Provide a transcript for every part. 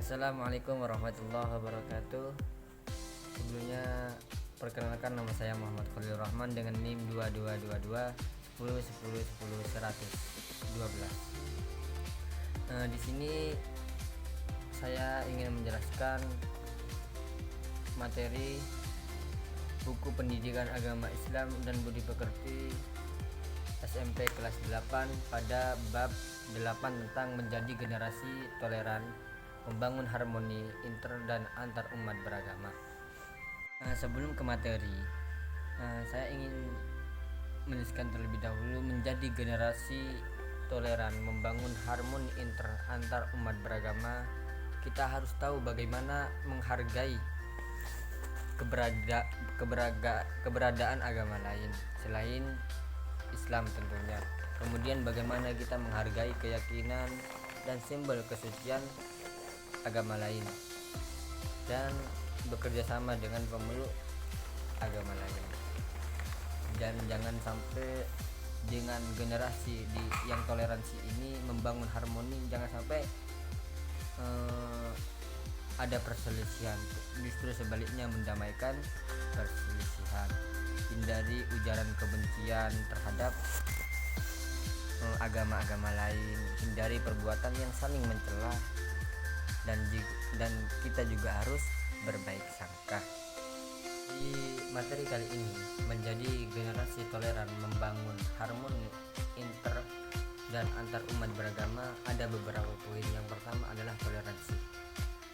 Assalamualaikum warahmatullahi wabarakatuh. Sebelumnya perkenalkan, nama saya Muhammad Khalil Rahman dengan NIM 2222 10 10 10 112. Di sini saya ingin menjelaskan materi buku pendidikan agama Islam dan budi pekerti SMP kelas 8 pada bab 8 tentang menjadi generasi toleran, membangun harmoni inter dan antar umat beragama. Sebelum ke materi, saya ingin menuliskan terlebih dahulu, menjadi generasi toleran, membangun harmoni inter antar umat beragama. Kita harus tahu bagaimana menghargai keberadaan agama lain selain Islam tentunya. Kemudian bagaimana kita menghargai keyakinan dan simbol kesucian agama lain, dan bekerja sama dengan pemeluk agama lain. Dan jangan sampai dengan generasi yang toleransi ini membangun harmoni, jangan sampai ada perselisihan, justru sebaliknya mendamaikan perselisihan. Hindari ujaran kebencian terhadap agama-agama lain, hindari perbuatan yang saling mencela, dan kita juga harus berbaik sangka. Di materi kali ini, menjadi generasi toleran, membangun harmoni inter dan antar umat beragama, ada beberapa poin. Yang pertama adalah toleransi,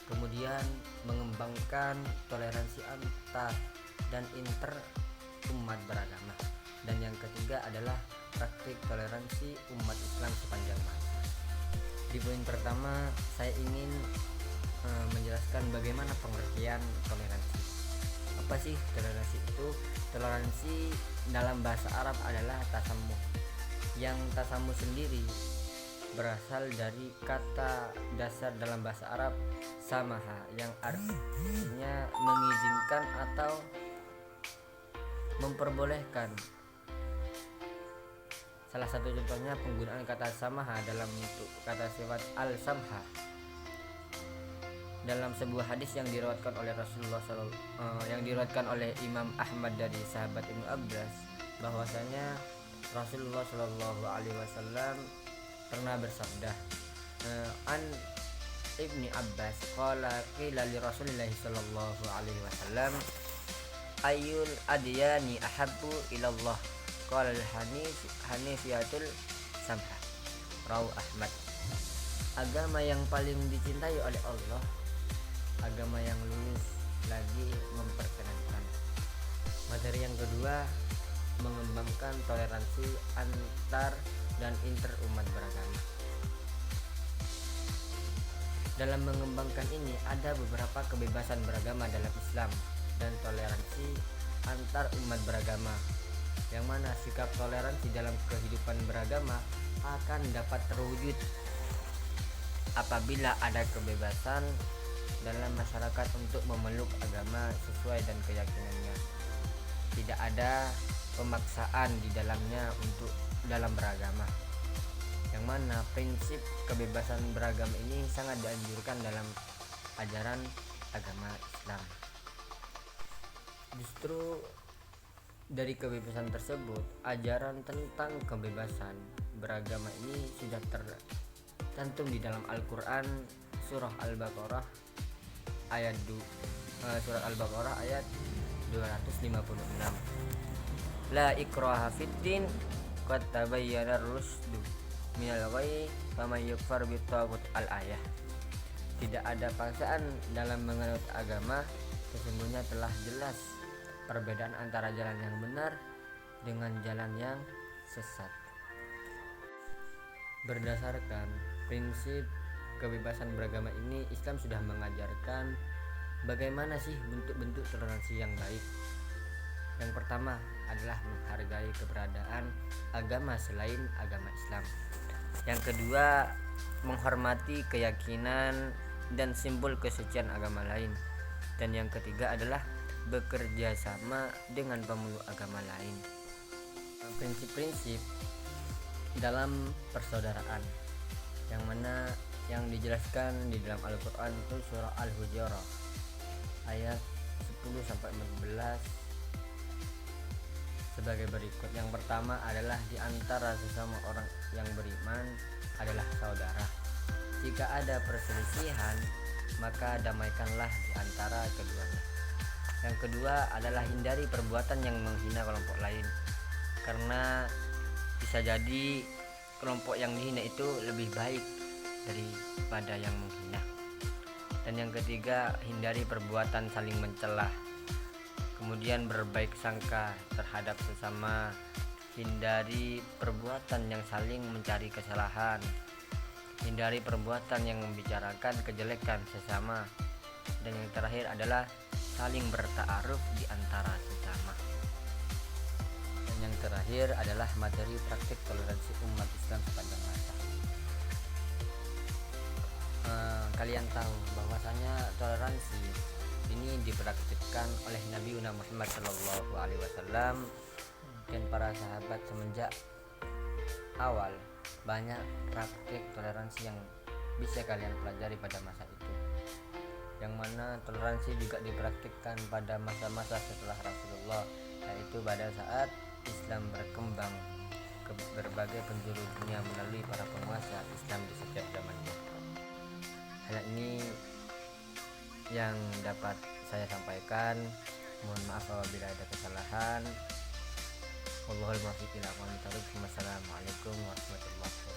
kemudian mengembangkan toleransi antar dan inter umat beragama, dan yang ketiga adalah praktik toleransi umat Islam sepanjang masa. Di poin pertama, saya ingin menjelaskan bagaimana pengertian toleransi. Apa sih toleransi itu? Toleransi dalam bahasa Arab adalah tasamuh. Yang tasamuh sendiri berasal dari kata dasar dalam bahasa Arab samaha, yang artinya mengizinkan atau memperbolehkan. Salah satu contohnya penggunaan kata samaha dalam bentuk kata sifat al-samha dalam sebuah hadis yang diriwayatkan oleh yang diriwayatkan oleh Imam Ahmad dari sahabat Ibnu Abbas, bahwasanya Rasulullah Shallallahu Alaihi Wasallam pernah bersabda, an Ibni Abbas qala qila li Rasulillah Shallallahu Alaihi Wasallam ayyul adyani ahabbu ilallah qala hanifiyatul samha, rawahu Ahmad. Agama yang paling dicintai oleh Allah, agama yang lurus lagi memperkenankan. Materi yang kedua, mengembangkan toleransi antar dan inter umat beragama. Dalam mengembangkan ini ada beberapa kebebasan beragama dalam Islam dan toleransi antar umat beragama, yang mana sikap toleransi dalam kehidupan beragama akan dapat terwujud apabila ada kebebasan dalam masyarakat untuk memeluk agama sesuai dan keyakinannya. Tidak ada pemaksaan di dalamnya untuk dalam beragama, yang mana prinsip kebebasan beragama ini sangat dianjurkan dalam ajaran agama Islam. Justru dari kebebasan tersebut, ajaran tentang kebebasan beragama ini sudah tercantum di dalam Al-Quran, surah Al-Baqarah ayat 256. La ikraha fiddin qad tabayyana ar-rusdu minal ghayy faman yakfur bit-taghut al-ayah. Tidak ada paksaan dalam menganut agama, sesungguhnya telah jelas perbedaan antara jalan yang benar dengan jalan yang sesat. Berdasarkan prinsip kebebasan beragama ini, Islam sudah mengajarkan bagaimana sih bentuk-bentuk toleransi yang baik. Yang pertama adalah menghargai keberadaan agama selain agama Islam. Yang kedua, menghormati keyakinan dan simbol kesucian agama lain. Dan yang ketiga adalah bekerja sama dengan pemeluk agama lain. Prinsip-prinsip dalam persaudaraan, yang mana yang dijelaskan di dalam Al-Quran itu surah Al-Hujurat ayat 10-14 sebagai berikut. Yang pertama adalah di antara sesama orang yang beriman adalah saudara. Jika ada perselisihan, maka damaikanlah di antara keduanya. Yang kedua adalah hindari perbuatan yang menghina kelompok lain, karena bisa jadi kelompok yang dihina itu lebih baik daripada yang menghina. Dan yang ketiga, hindari perbuatan saling mencela. Kemudian berbaik sangka terhadap sesama, hindari perbuatan yang saling mencari kesalahan, hindari perbuatan yang membicarakan kejelekan sesama, dan yang terakhir adalah saling bertaaruf di antara sesama. Dan yang terakhir adalah materi praktik toleransi umat Islam sepanjang masa. Kalian tahu bahwasanya toleransi ini dipraktikkan oleh Nabi Muhammad SAW dan para sahabat semenjak awal. Banyak praktik toleransi yang bisa kalian pelajari pada masa itu, yang mana toleransi juga dipraktikkan pada masa-masa setelah Rasulullah, yaitu pada saat Islam berkembang ke berbagai penjuru dunia melalui para penguasa Islam di setiap zamannya. Hal ini yang dapat saya sampaikan. Mohon maaf apabila ada kesalahan. Wallahul muwaffiq ila aqwamit thoriq. Wassalamualaikum warahmatullahi wabarakatuh.